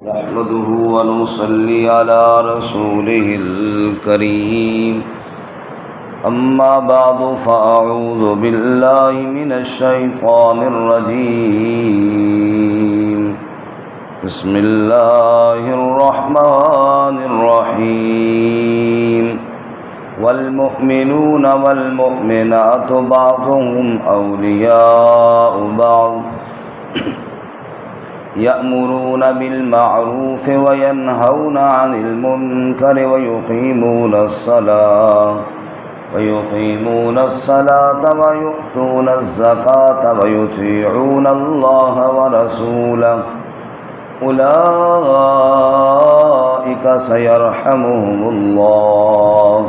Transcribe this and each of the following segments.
نحمده ونصلي على رسوله الكريم أما بعد فأعوذ بالله من الشيطان الرجيم بسم الله الرحمن الرحيم والمؤمنون والمؤمنات بعضهم أولياء بعض يأمرون بالمعروف وينهون عن المنكر ويقيمون الصلاة ويؤتون الزكاة ويطيعون الله ورسوله أولئك سيرحمهم الله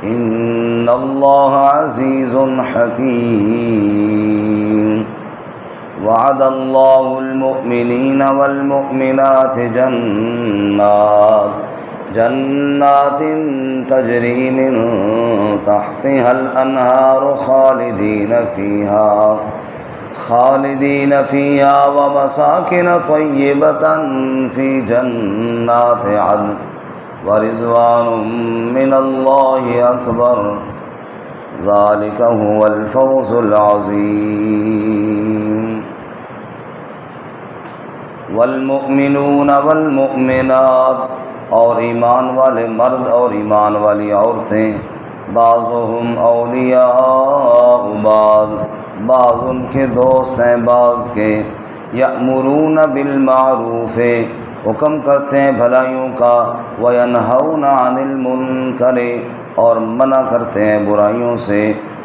إن الله عزيز حكيم وعد الله المؤمنين والمؤمنات جنات تجري من تحتها الأنهار خالدين فيها ومساكن طيبة في جنات عدن ورضوان من الله أكبر ذلك هو الفوز العظيم والمؤمنون والمؤمنات اور ایمان والے مرد اور ایمان والی عورتیں بعضهم اولیاء بعض ان کے دوست ہیں بعض کے یأمرون بالمعروف حکم کرتے ہیں بھلائیوں کا وینہون عن المنکر اور منع کرتے ہیں برائیوں سے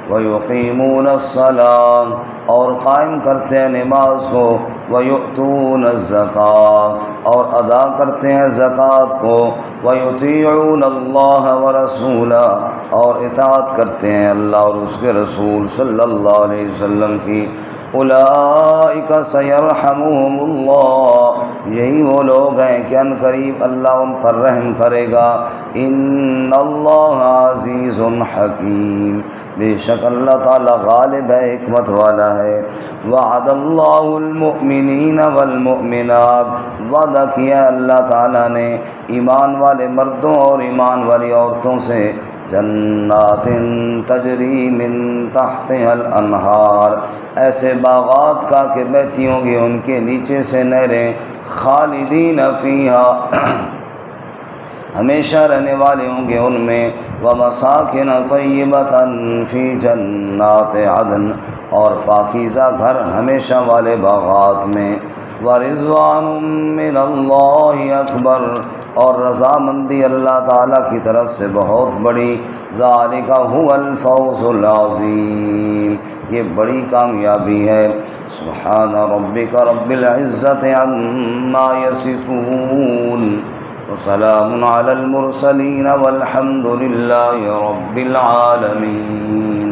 ویقیمون الصلاۃ اور قائم کرتے ہیں نماز کو ویؤتون الزکاۃ اور ادا کرتے ہیں زکوٰۃ کو ویطیعون اللہ ورسولہ اور اطاعت کرتے ہیں اللہ اور اس کے رسول صلی اللہ علیہ وسلم کی اولئک سیرحمهم اللہ یہی وہ لوگ ہیں کہ ان قریب اللہ ان پر رحم کرے گا ان اللہ عزیز حکیم بے شک اللہ تعالی غالب ہے حکمت والا ہے وعد اللہ المؤمنین والمؤمنات وعدہ کیا اللہ تعالی نے ایمان والے مردوں اور ایمان والی عورتوں سے جنات تجری من تحتها الانہار ایسے باغات کا کہ بہتی ہوں گی ان کے نیچے سے نہریں خالدین فیہا ہمیشہ رہنے والے ہوں گے ان میں ومساکن طیبۃ فی جنات عدن اور پاکیزہ گھر ہمیشہ والے باغات میں ورضوان من اللہ اکبر اور رضامندی اللہ تعالیٰ کی طرف سے بہت بڑی ذالک هو الفوز العظیم یہ بڑی کامیابی ہے سبحان ربک رب العزت عما یصفون وسلام علی المرسلین والحمد للہ رب العالمین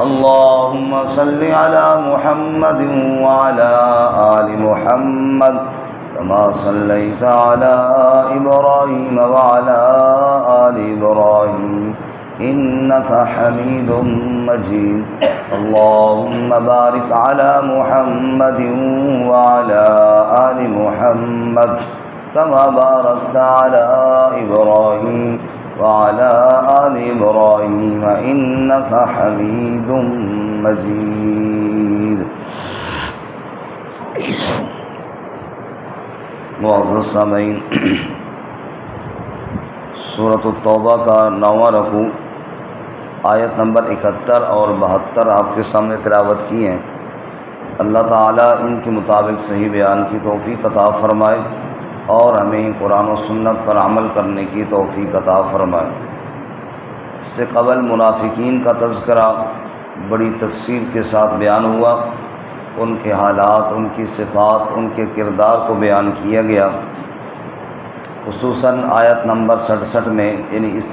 اللهم صل على محمد وعلى آل محمد كما صليت على إبراهيم وعلى آل إبراهيم إنك حميد مجيد اللهم بارك على محمد وعلى آل محمد كما باركت على إبراهيم وعلى آل إبراهيم إنك حميد مجيد معزز سامعین سورۃ التوبہ کا 9واں رکوع آیت نمبر 71 اور 72 آپ کے سامنے تلاوت کی ہیں اللہ تعالیٰ ان کے مطابق صحیح بیان کی توفیق عطا فرمائے اور ہمیں قرآن و سنت پر عمل کرنے کی توفیق عطا فرمائے اس سے قبل منافقین کا تذکرہ بڑی تفصیل کے ساتھ بیان ہوا ان کے حالات ان کی صفات ان کے کردار کو بیان کیا گیا خصوصاً آیت نمبر 67 میں یعنی اس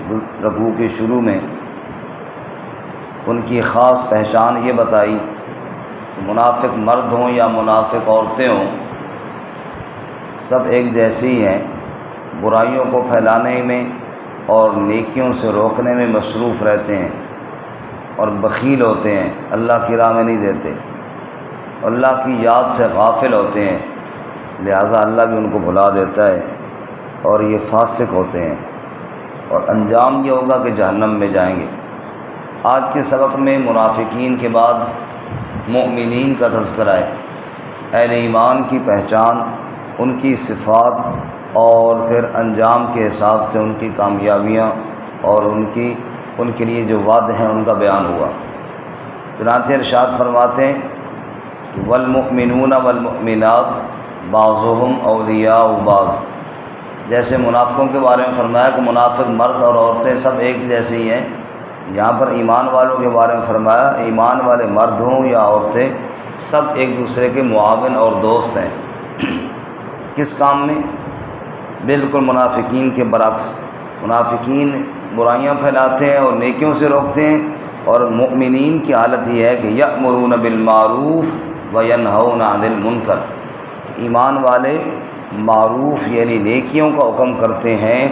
رکوع کے شروع میں ان کی خاص پہچان یہ بتائی کہ منافق مرد ہوں یا منافق عورتیں ہوں سب ایک جیسے ہی ہیں برائیوں کو پھیلانے میں اور نیکیوں سے روکنے میں مصروف رہتے ہیں اور بخیل ہوتے ہیں، اللہ کی راہ میں نہیں دیتے، اللہ کی یاد سے غافل ہوتے ہیں، لہذا اللہ بھی ان کو بھلا دیتا ہے اور یہ فاسق ہوتے ہیں، اور انجام یہ ہوگا کہ جہنم میں جائیں گے۔ آج کے سبق میں منافقین کے بعد مؤمنین کا تذکرہ ہے، اہل ایمان کی پہچان، ان کی صفات اور پھر انجام کے حساب سے ان کی کامیابیاں اور ان کے لیے جو وعدے ہیں ان کا بیان ہوا۔ چنانچہ ارشاد فرماتے ہیں کہ والمؤمنون والمؤمنات بعضهم اولیاء بعض، جیسے منافقوں کے بارے میں فرمایا کہ منافق مرد اور عورتیں سب ایک جیسے ہی ہیں، یہاں پر ایمان والوں کے بارے میں فرمایا ایمان والے مرد ہوں یا عورتیں سب ایک دوسرے کے معاون اور دوست ہیں۔ کس کام میں؟ بالکل منافقین کے برعکس، منافقین برائیاں پھیلاتے ہیں اور نیکیوں سے روکتے ہیں، اور مؤمنین کی حالت یہ ہے کہ یأمرون بالمعروف وینہون عن المنکر، ایمان والے معروف یعنی نیکیوں کا حکم کرتے ہیں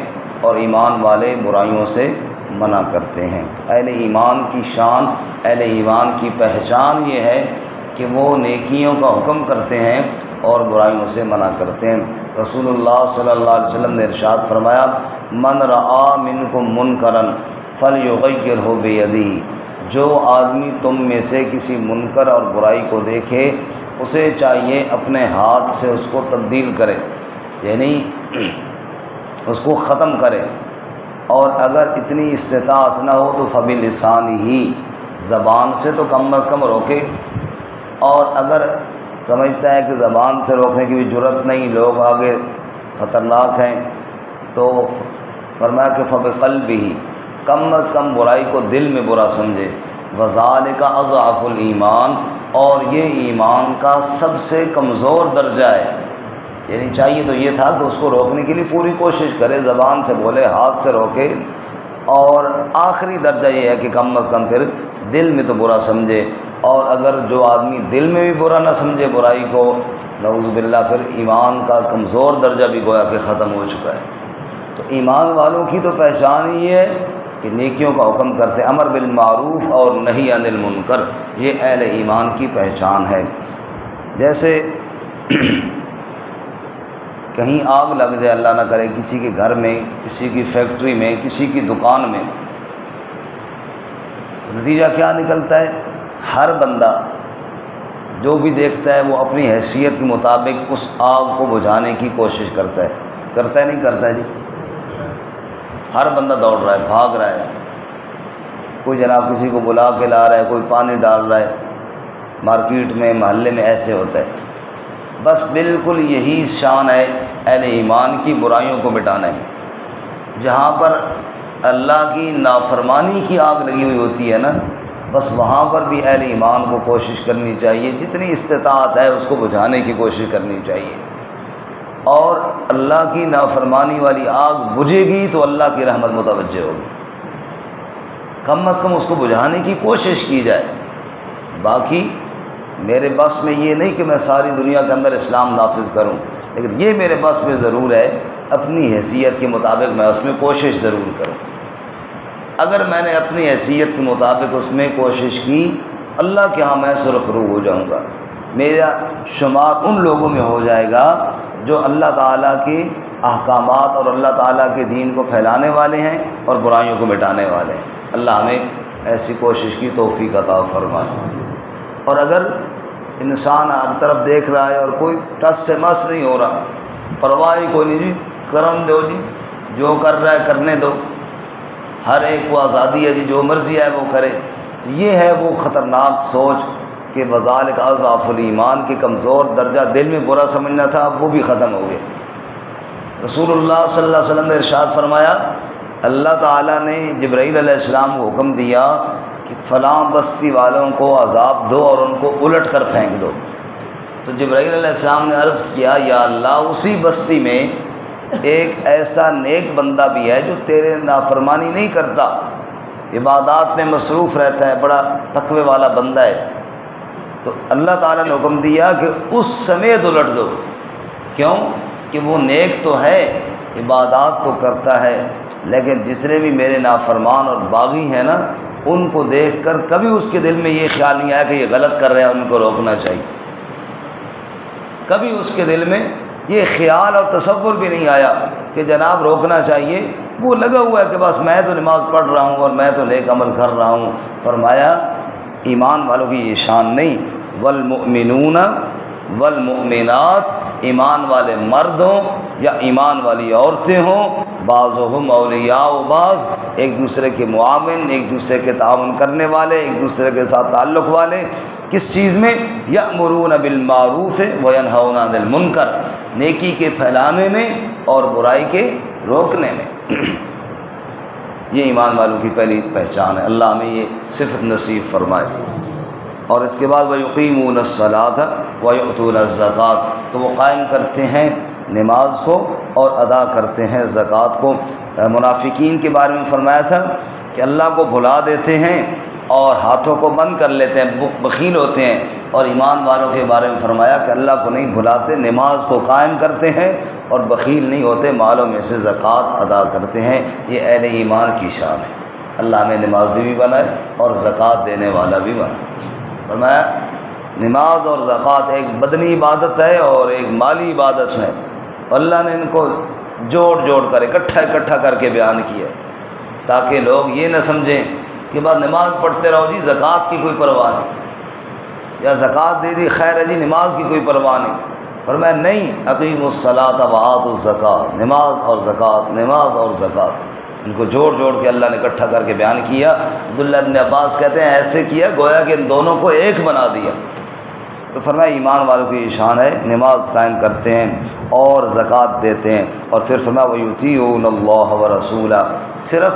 اور ایمان والے برائیوں سے منع کرتے ہیں۔ اہل ایمان کی شان، اہل ایمان کی پہچان یہ ہے کہ وہ نیکیوں کا حکم کرتے ہیں اور برائیوں سے منع کرتے ہیں۔ رسول اللہ صلی اللہ علیہ وسلم نے ارشاد فرمایا من رعا منکم منکرا فلیغیرہ بیدہ، جو آدمی تم میں سے کسی منکر اور برائی کو دیکھے اسے چاہیے اپنے ہاتھ سے اس کو تبدیل کرے، یعنی اس کو ختم کرے، اور اگر اتنی استطاعت نہ ہو تو فبلسانہ، زبان سے تو کم از کم روکے، اور اگر سمجھتا ہے کہ زبان سے روکنے کی بھی جرت نہیں، لوگ آگے خطرناک ہیں، تو فرمایا کہ فبقلبہ، کم از کم برائی کو دل میں برا سمجھے، وذالک اضعف الایمان، اور یہ ایمان کا سب سے کمزور درجہ ہے، یعنی چاہیے تو یہ تھا کہ اس کو روکنے کے لیے پوری کوشش کرے، زبان سے بولے، ہاتھ سے روکے، اور آخری درجہ یہ ہے کہ کم از کم پھر دل میں تو برا سمجھے، اور اگر جو آدمی دل میں بھی برا نہ سمجھے برائی کو، نعوذ باللہ، پھر ایمان کا کمزور درجہ بھی گویا کہ ختم ہو چکا ہے۔ تو ایمان والوں کی تو پہچان ہی ہے کہ نیکیوں کا حکم کرتے، امر بالمعروف اور نہی عن المنکر، یہ اہل ایمان کی پہچان ہے۔ جیسے کہیں آگ لگ جائے، اللہ نہ کرے، کسی کے گھر میں، کسی کی فیکٹری میں، کسی کی دکان میں، نتیجہ کیا نکلتا ہے؟ ہر بندہ جو بھی دیکھتا ہے وہ اپنی حیثیت کے مطابق اس آگ کو بجھانے کی کوشش کرتا ہے نہیں کرتا ہے جی؟ ہر بندہ دوڑ رہا ہے، بھاگ رہا ہے، کوئی جناب کسی کو بلا کے لا رہا ہے، کوئی پانی ڈال رہا ہے، مارکیٹ میں، محلے میں ایسے ہوتا ہے۔ بس بالکل یہی شان ہے اہل ایمان کی، برائیوں کو مٹانا ہے۔ جہاں پر اللہ کی نافرمانی کی آگ لگی ہوئی ہوتی ہے نا، بس وہاں پر بھی اہل ایمان کو کوشش کرنی چاہیے، جتنی استطاعت ہے اس کو بجھانے کی کوشش کرنی چاہیے، اور اللہ کی نافرمانی والی آگ بجھے گی تو اللہ کی رحمت متوجہ ہوگی، کم از کم اس کو بجھانے کی کوشش کی جائے۔ باقی میرے بس میں یہ نہیں کہ میں ساری دنیا کے اندر اسلام نافذ کروں، لیکن یہ میرے بس میں ضرور ہے اپنی حیثیت کے مطابق میں اس میں کوشش ضرور کروں۔ اگر میں نے اپنی حیثیت کے مطابق اس میں کوشش کی، اللہ کے ہاں میں سرخرو ہو جاؤں گا، میرا شمار ان لوگوں میں ہو جائے گا جو اللہ تعالیٰ کے احکامات اور اللہ تعالیٰ کے دین کو پھیلانے والے ہیں اور برائیوں کو مٹانے والے ہیں۔ اللہ ہمیں ایسی کوشش کی توفیق عطا فرمائے۔ اور اگر انسان ہر طرف دیکھ رہا ہے اور کوئی ٹس سے مس نہیں ہو رہا، پرواہ کوئی نہیں جی، کرم دو جی، جو کر رہا ہے کرنے دو، ہر ایک کو آزادی ہے جی، جو مرضی ہے وہ کرے، یہ ہے وہ خطرناک سوچ کہ وذالک اضعف الایمان کے کمزور درجہ دل میں برا سمجھنا تھا، اب وہ بھی ختم ہو گیا۔ رسول اللہ صلی اللہ علیہ وسلم نے ارشاد فرمایا، اللہ تعالیٰ نے جبرائیل علیہ السلام کو حکم دیا کہ فلاں بستی والوں کو عذاب دو اور ان کو الٹ کر پھینک دو۔ تو جبرائیل علیہ السلام نے عرض کیا، یا اللہ، اسی بستی میں ایک ایسا نیک بندہ بھی ہے جو تیرے نافرمانی نہیں کرتا، عبادات میں مصروف رہتا ہے، بڑا تقوی والا بندہ ہے۔ تو اللہ تعالیٰ نے حکم دیا کہ اس سمیت الٹ دو۔ کیوں؟ کہ وہ نیک تو ہے، عبادات تو کرتا ہے، لیکن جتنے بھی میرے نافرمان اور باغی ہیں نا، ان کو دیکھ کر کبھی اس کے دل میں یہ خیال نہیں آیا کہ یہ غلط کر رہے ہیں، ان کو روکنا چاہیے۔ کبھی اس کے دل میں یہ خیال اور تصور بھی نہیں آیا کہ جناب روکنا چاہیے، وہ لگا ہوا ہے کہ بس میں تو نماز پڑھ رہا ہوں اور میں تو نیک عمل کر رہا ہوں۔ فرمایا ایمان والوں کی یہ شان نہیں، والمؤمنون والمؤمنات، ایمان والے مرد ہوں یا ایمان والی عورتیں ہوں، بعضهم اولیاء بعض، ایک دوسرے کے معاون، ایک دوسرے کے تعاون کرنے والے، ایک دوسرے کے ساتھ تعلق والے، کس چیز میں؟ یأمرون بالمعروف وینہون عن المنکر، نیکی کے پھیلانے میں اور برائی کے روکنے میں۔ یہ ایمان والوں کی پہلی پہچان ہے، اللہ ہمیں یہ صفت نصیب فرمائے۔ اور اس کے بعد وَيُقِيمُونَ الصَّلَاةَ وَيُؤْتُونَ الزَّكَاةَ، تو وہ قائم کرتے ہیں نماز کو اور ادا کرتے ہیں زکوٰۃ کو۔ منافقین کے بارے میں فرمایا تھا کہ اللہ کو بھلا دیتے ہیں اور ہاتھوں کو بند کر لیتے ہیں، بخیل ہوتے ہیں، اور ایمان والوں کے بارے میں فرمایا کہ اللہ کو نہیں بھلاتے، نماز کو قائم کرتے ہیں اور بخیل نہیں ہوتے، مالوں میں سے زکوٰۃ ادا کرتے ہیں۔ یہ اہل ایمان کی شان ہے۔ اللہ ہمیں نمازی بھی بنائے اور زکوٰۃ دینے والا بھی بنائے۔ فرمایا نماز اور زکوٰۃ ایک بدنی عبادت ہے اور ایک مالی عبادت ہے، اللہ نے ان کو جوڑ جوڑ کر اکٹھا کر کے بیان کیا تاکہ لوگ یہ نہ سمجھیں کہ بس نماز پڑھتے رہو جی، زکوٰۃ کی کوئی پرواہ نہیں، یا زکوٰۃ دے دی خیر ہے جی، نماز کی کوئی پرواہ نہیں۔ فرمایا نہیں، اقیموا الصلاۃ وآتوا الزکاۃ، نماز اور زکوٰۃ، نماز اور زکوٰۃ، ان کو جوڑ جوڑ کے اللہ نے اکٹھا کر کے بیان کیا۔ عبداللہ بن عباس کہتے ہیں ایسے کیا گویا کہ ان دونوں کو ایک بنا دیا۔ تو فرمایا ایمان والوں کی یہ شان ہے، نماز قائم کرتے ہیں اور زکوٰۃ دیتے ہیں، اور پھر فرمایا وَيُطِيعُونَ اللَّهَ وَرَسُولَهُ، صرف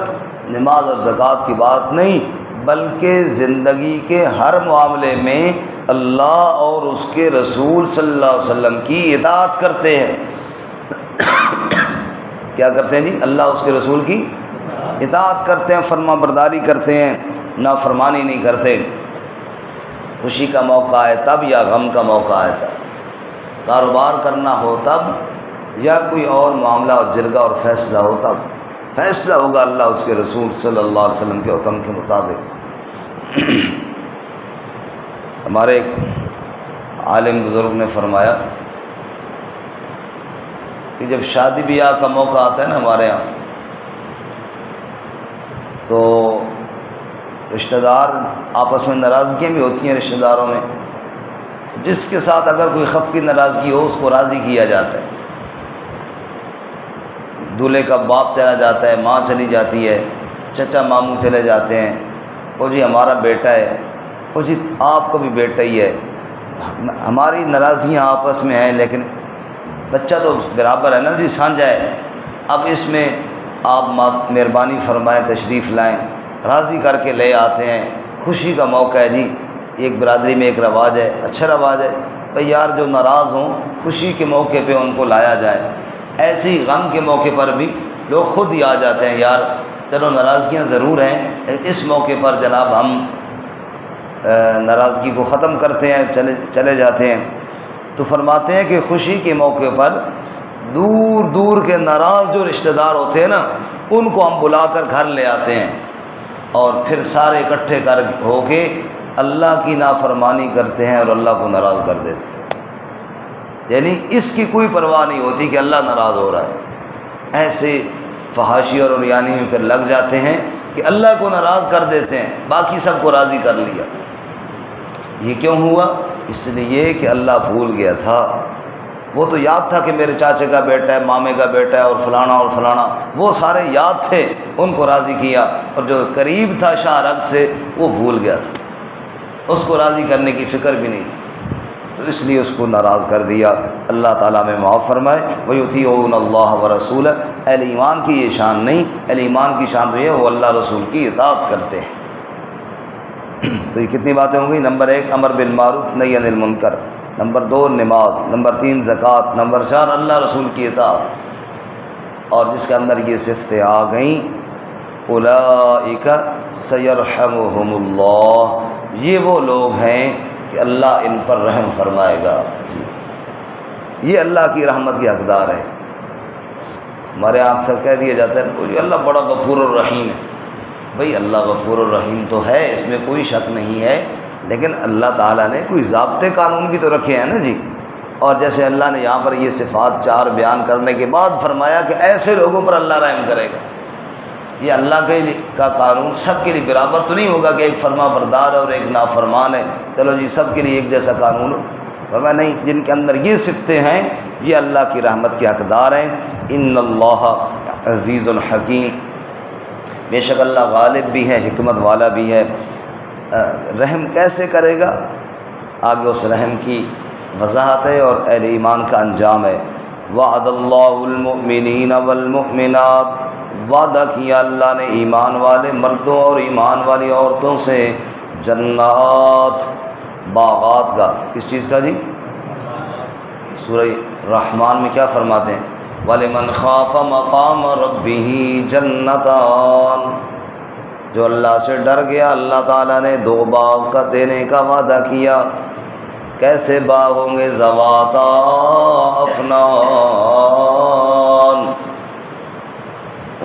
نماز اور زکوٰۃ کی بات نہیں بلکہ زندگی کے ہر معاملے میں اللہ اور اس کے رسول صلی اللہ علیہ وسلم کی اطاعت کرتے ہیں۔ کیا کرتے ہیں جی؟ اللہ اس کے رسول کی اطاعت کرتے ہیں، فرما برداری کرتے ہیں، نافرمانی نہیں کرتے۔ خوشی کا موقع ہے تب یا غم کا موقع ہے تب، کاروبار کرنا ہو تب یا کوئی اور معاملہ اور جرگہ اور فیصلہ ہو تب، فیصلہ ہوگا اللہ اس کے رسول صلی اللہ علیہ وسلم کے حکم کے مطابق۔ ہمارے ایک عالم بزرگ نے فرمایا کہ جب شادی بیاہ کا موقع آتا ہے نا ہمارے یہاں، تو رشتہ دار آپس میں ناراضگیاں بھی ہوتی ہیں رشتہ داروں میں، جس کے ساتھ اگر کوئی خف کی ناراضگی ہو اس کو راضی کیا جاتا ہے۔ دولہے کا باپ چلا جاتا ہے، ماں چلی جاتی ہے، چچا ماموں چلے جاتے ہیں، وہ جی ہمارا بیٹا ہے، وہ جی آپ کا بھی بیٹا ہی ہے، ہماری ناراضگیاں آپس میں ہیں لیکن بچہ تو برابر ہے نا جی، سانجھا ہے، اب اس میں آپ مہربانی فرمائیں تشریف لائیں، راضی کر کے لے آتے ہیں۔ خوشی کا موقع ہے جی، ایک برادری میں ایک رواج ہے، اچھا رواج ہے بھئی یار جو ناراض ہوں خوشی کے موقع پہ ان کو لایا جائے۔ ایسے ہی غم کے موقع پر بھی لوگ خود ہی آ جاتے ہیں، یار چلو ناراضگیاں ضرور ہیں، اس موقع پر جناب ہم ناراضگی کو ختم کرتے ہیں، چلے جاتے ہیں۔ تو فرماتے ہیں کہ خوشی کے موقع پر دور دور کے ناراض جو رشتہ دار ہوتے ہیں نا، ان کو ہم بلا کر گھر لے آتے ہیں اور پھر سارے اکٹھے ہو کے اللہ کی نافرمانی کرتے ہیں اور اللہ کو ناراض کر دیتے ہیں۔ یعنی اس کی کوئی پرواہ نہیں ہوتی کہ اللہ ناراض ہو رہا ہے، ایسے فحاشی اور عریانی میں پھر لگ جاتے ہیں کہ اللہ کو ناراض کر دیتے ہیں، باقی سب کو راضی کر لیا۔ یہ کیوں ہوا؟ اس لیے کہ اللہ بھول گیا تھا، وہ تو یاد تھا کہ میرے چاچے کا بیٹا ہے، مامے کا بیٹا ہے اور فلانا، وہ سارے یاد تھے، ان کو راضی کیا، اور جو قریب تھا شاہ رگ سے وہ بھول گیا تھا، اس کو راضی کرنے کی فکر بھی نہیں، تو اس لیے اس کو ناراض کر دیا۔ اللہ تعالیٰ میں معاف فرمائے۔ وَيُطِيعُونَ اللَّهَ وَرَسُولَهُ، اہل ایمان کی یہ شان نہیں، اہل ایمان کی شان یہ ہے وہ اللہ رسول کی اطاعت کرتے ہیں۔ تو یہ کتنی باتیں ہوں گی؟ نمبر 1 امر بالمعروف نہی عن المنکر، نمبر 2 نماز، نمبر 3 زکوٰۃ، نمبر 4 اللہ رسول کی اطاعت، اور جس کے اندر یہ صفتیں آ گئیں اولئک سیرحمہم اللہ، یہ وہ لوگ ہیں کہ اللہ ان پر رحم فرمائے گا، یہ اللہ کی رحمت کی حقدار ہے۔ ہمارے یہاں اکثر کہہ دیا جاتا ہے کہ اللہ بڑا غفور الرحیم ہے، بھئی اللہ غفور الرحیم تو ہے، اس میں کوئی شک نہیں ہے، لیکن اللہ تعالیٰ نے کوئی ضابطے قانون بھی تو رکھے ہیں نا جی، اور جیسے اللہ نے یہاں پر یہ صفات 4 بیان کرنے کے بعد فرمایا کہ ایسے لوگوں پر اللہ رحم کرے گا. یہ اللہ کا قانون سب کے لیے برابر تو نہیں ہوگا کہ ایک فرما بردار اور ایک نافرمان ہے، چلو جی سب کے لیے ایک جیسا قانون ہو. فرمایا نہیں، جن کے اندر یہ صفتیں ہیں یہ اللہ کی رحمت کے حقدار ہیں. ان اللہ عزیز الحکیم، بے شک اللہ غالب بھی ہے، حکمت والا بھی ہے. رحم کیسے کرے گا؟ آگے اس رحم کی وضاحت ہے اور اہل ایمان کا انجام ہے. وعد اللہ المؤمنین والمؤمنات، وعدہ کیا اللہ نے ایمان والے مردوں اور ایمان والی عورتوں سے جنات، باغات کا. کس چیز کا جی؟ سورہ رحمان میں کیا فرماتے ہیں؟ وَلِمَنْ خَافَ مَقَامَ رَبِّهِ جَنَّتَانِ، جو اللہ سے ڈر گیا اللہ تعالیٰ نے 2 باغ کا دینے کا وعدہ کیا. کیسے باغ ہوں گے؟ ذواتا افنان،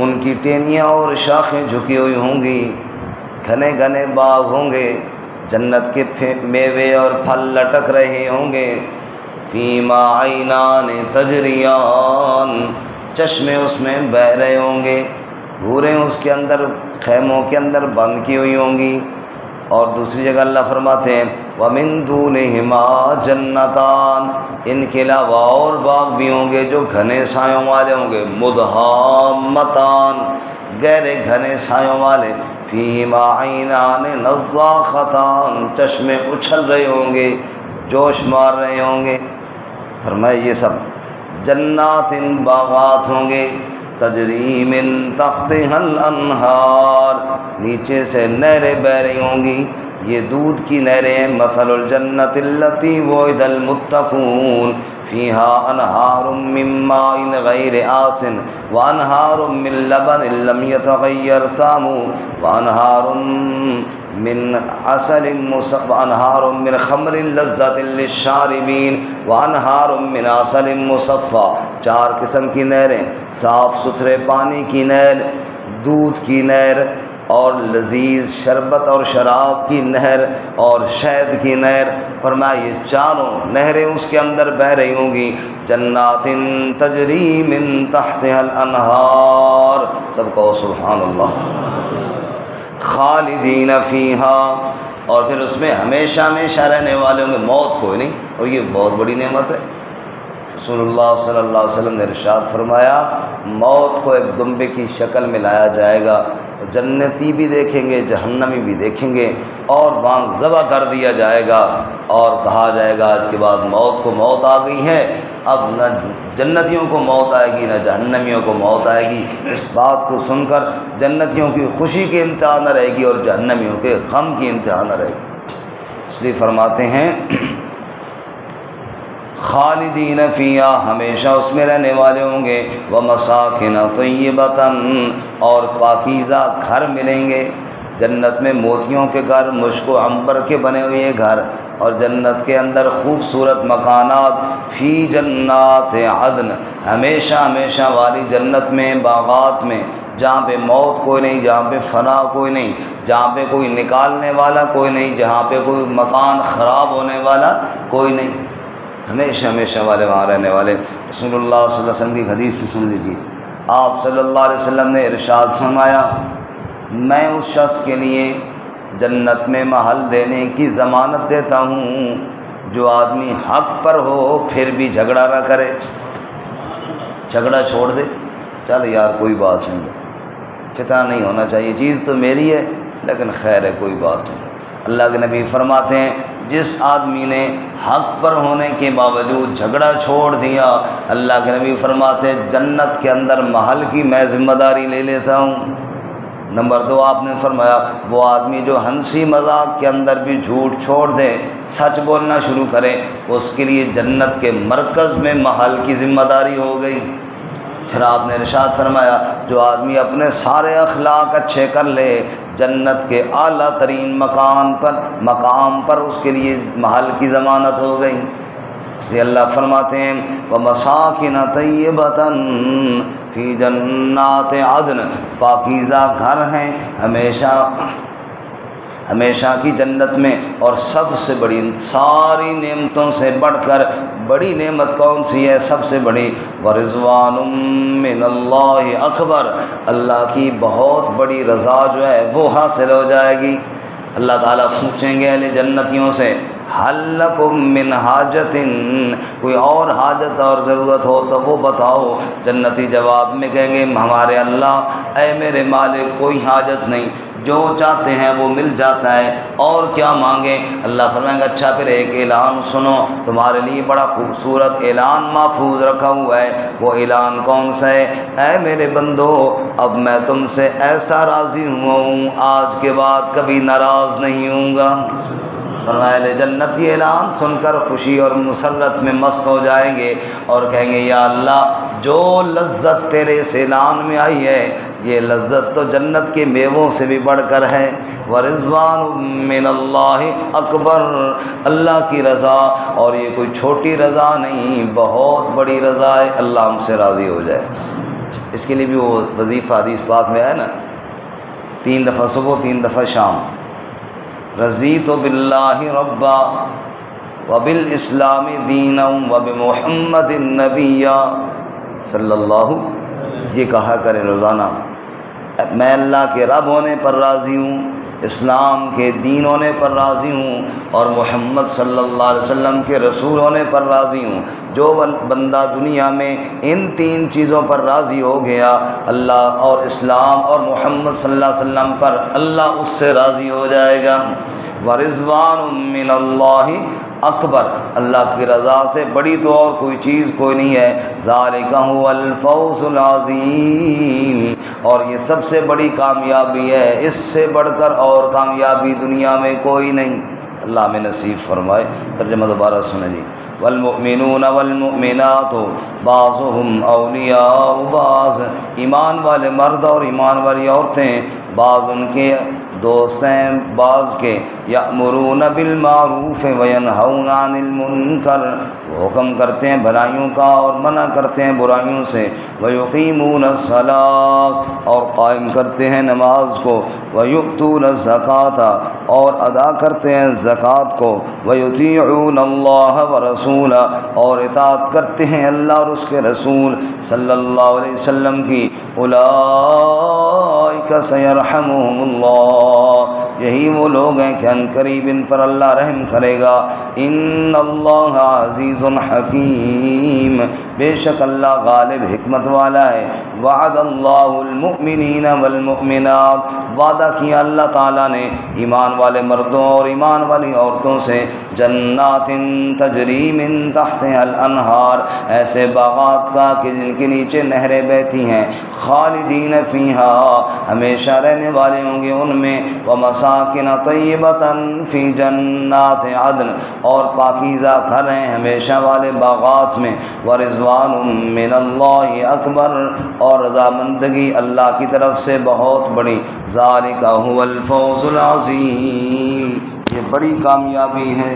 ان کی ٹہنیاں اور شاخیں جھکی ہوئی ہوں گی. گھنے گھنے باغ ہوں گے، جنت کے میوے اور پھل لٹک رہے ہوں گے. فیما عینان تجریان، چشمے اس میں بہ رہے ہوں گے. حوریں اس کے اندر خیموں کے اندر بند کی ہوئی ہوں گی. اور دوسری جگہ اللہ فرماتے ہیں وَمِن دُونِهِمَا جَنَّتَانِ، ان کے علاوہ اور باغ بھی ہوں گے جو گھنے سایوں والے ہوں گے. مُدْحَامَّتَانِ، گہرے گھنے سایوں والے. فِيهِمَا عَيْنَانِ نَضَّاخَتَانِ، چشمے اچھل رہے ہوں گے، جوش مار رہے ہوں گے. فرمایا یہ سب جنات باغات ہوں گے. تجری من تحتها الانہار، نیچے سے نہریں بہ رہی ہوں گی. یہ دودھ کی نہریں ہیں. مثل الجنت التی وعد المتقون فیہا انہار من ماء غیر آسن وانہار من لبن لم یتغیر طعمہ وانہار من عسل وانہار من خمر لذۃ للشاربین وانہار من عسل مصفى. 4 قسم کی نہریں، صاف ستھرے پانی کی نہر، دودھ کی نہر، اور لذیذ شربت اور شراب کی نہر، اور شہد کی نہر. فرمایا یہ 4 نہریں اس کے اندر بہ رہی ہوں گی. جنات تجری من تحتها الانہار، سب کو سبحان اللہ. خالدین فیہا، اور پھر اس میں ہمیشہ ہمیشہ رہنے والے ہوں گے. موت کوئی نہیں، اور یہ بہت بڑی نعمت ہے. رسول اللہ صلی اللہ علیہ وسلم نے ارشاد فرمایا موت کو ایک دمبے کی شکل میں لایا جائے گا. جنتی بھی دیکھیں گے، جہنمی بھی دیکھیں گے، اور بانگ ذبح کر دیا جائے گا اور کہا جائے گا اس کے بعد موت کو موت آ گئی ہے. اب نہ جنتیوں کو موت آئے گی نہ جہنمیوں کو موت آئے گی. اس بات کو سن کر جنتیوں کی خوشی کی انتہا نہ رہے گی اور جہنمیوں کے غم کی انتہا نہ رہے گی. اس لیے فرماتے ہیں خالدین فیہا، ہمیشہ اس میں رہنے والے ہوں گے. ومساکن طیبۃ، اور پاکیزہ گھر ملیں گے. جنت میں موتیوں کے گھر، مشک و عنبر کے بنے ہوئے گھر، اور جنت کے اندر خوبصورت مکانات. فی جنات عدن، ہمیشہ ہمیشہ والی جنت میں، باغات میں، جہاں پہ موت کوئی نہیں، جہاں پہ فنا کوئی نہیں، جہاں پہ کوئی نکالنے والا کوئی نہیں، جہاں پہ کوئی مکان خراب ہونے والا کوئی نہیں. ہمیشہ ہمیشہ والے وہاں رہنے والے. رسول اللہ صلی اللہ علیہ وسلم کی حدیث سے سن لیجیے. آپ صلی اللہ علیہ وسلم نے ارشاد فرمایا میں اس شخص کے لیے جنت میں محل دینے کی ضمانت دیتا ہوں جو آدمی حق پر ہو پھر بھی جھگڑا نہ کرے. جھگڑا چھوڑ دے، چل یار کوئی بات نہیں، فتنہ نہیں ہونا چاہیے، چیز تو میری ہے لیکن خیر ہے کوئی بات نہیں. اللہ کے نبی فرماتے ہیں جس آدمی نے حق پر ہونے کے باوجود جھگڑا چھوڑ دیا، اللہ کے نبی فرماتے ہیں جنت کے اندر محل کی میں ذمہ داری لے لیتا ہوں. نمبر 2 آپ نے فرمایا وہ آدمی جو ہنسی مذاق کے اندر بھی جھوٹ چھوڑ دے، سچ بولنا شروع کرے، اس کے لیے جنت کے مرکز میں محل کی ذمہ داری ہو گئی. پھر آپ نے ارشاد فرمایا جو آدمی اپنے سارے اخلاق اچھے کر لے، جنت کے اعلیٰ ترین مقام پر اس کے لیے محل کی ضمانت ہو گئی. اس لیے اللہ فرماتے ہیں وَمَسَاكِنَ طَيِّبَةً فِي جَنَّاتِ عَدْنٍ، پاکیزہ گھر ہیں ہمیشہ ہمیشہ کی جنت میں، اور سب سے بڑی ساری نعمتوں سے بڑھ کر بڑی نعمت کون سی ہے؟ سب سے بڑی ورضوان من اللہ اکبر، اللہ کی بہت بڑی رضا جو ہے وہ حاصل ہو جائے گی۔ اللہ تعالیٰ پوچھیں گے اہل جنتیوں سے حل لکم من حاجت، کوئی اور حاجت اور ضرورت ہو تو وہ بتاؤ۔ جنتی جواب میں کہیں گے ہمارے اللہ اے میرے مالک کوئی حاجت نہیں، جو چاہتے ہیں وہ مل جاتا ہے، اور کیا مانگیں؟ اللہ فرمائیں گے اچھا پھر ایک اعلان سنو، تمہارے لیے بڑا خوبصورت اعلان محفوظ رکھا ہوا ہے۔ وہ اعلان کون سا ہے؟ اے میرے بندو اب میں تم سے ایسا راضی ہوں آج کے بعد کبھی ناراض نہیں ہوں گا۔ فرمایا جنت یہ اعلان سن کر خوشی اور مسرت میں مست ہو جائیں گے اور کہیں گے یا اللہ جو لذت تیرے اس اعلان میں آئی ہے یہ لذت تو جنت کے میووں سے بھی بڑھ کر ہے۔ ورضوان من اللہ اکبر، اللہ کی رضا، اور یہ کوئی چھوٹی رضا نہیں بہت بڑی رضا ہے، اللہ ہم سے راضی ہو جائے۔ اس کے لیے بھی وہ وظیفہ حدیث پاک میں ہے نا، 3 دفعہ صبح 3 دفعہ شام، رضیت باللہ ربا وبالاسلام دینا وبمحمد نبیا صلی اللہ، یہ کہا کریں روزانہ میں اللہ کے رب ہونے پر راضی ہوں، اسلام کے دین ہونے پر راضی ہوں، اور محمد صلی اللہ علیہ وسلم کے رسول ہونے پر راضی ہوں۔ جو بندہ دنیا میں ان 3 چیزوں پر راضی ہو گیا، اللہ اور اسلام اور محمد صلی اللہ علیہ وسلم پر، اللہ اس سے راضی ہو جائے گا۔ ورضوان من اللہ اکبر، اللہ کی رضا سے بڑی تو اور کوئی چیز کوئی نہیں ہے۔ ذالک هو الفوز العظیم، اور یہ سب سے بڑی کامیابی ہے، اس سے بڑھ کر اور کامیابی دنیا میں کوئی نہیں۔ اللہ میں نصیب فرمائے۔ ترجمہ دوبارہ سنیں جی۔ والمؤمنون والمؤمنات بعضهم اولیاء بعض، ایمان والے مرد اور ایمان والی عورتیں بعض ان کے دوست ہیں بعض کے، یأمرون بالمعروف وینہون عن المنکر، وہ حکم کرتے ہیں بھلائیوں کا اور منع کرتے ہیں برائیوں سے، ویقیمون الصلاۃ، اور قائم کرتے ہیں نماز کو، ویؤتون الزکاۃ، اور ادا کرتے ہیں زکوٰۃ کو، ویطیعون اللہ ورسولہ، اور اطاعت کرتے ہیں اللہ اور اس کے رسول صلی اللہ علیہ وسلم کی، اولئک سیرحمہم اللہ، یہی وہ لوگ ہیں کہ ان قریب ان پر اللہ رحم کرے گا۔ ان اللہ عزیز حکیم، بے شک اللہ غالب حکمت والا ہے۔ وعد اللہ المؤمنین والمؤمنات، وعدہ کیا اللہ تعالیٰ نے ایمان والے مردوں اور ایمان والی عورتوں سے، جنات تجری من تحتها الانہار، ایسے باغات کا کہ جن کے نیچے نہریں بہتی ہیں، خالدین فیہا، ہمیشہ رہنے والے ہوں گے ان میں، ومساکن طیبۃ فی جنات عدن، اور پاکیزہ گھر ہیں ہمیشہ والے باغات میں، ورضوان من اللہ اکبر، اور رضامندگی اللہ کی طرف سے بہت بڑی، ذالک هو الفوز العظیم، یہ بڑی کامیابی ہے۔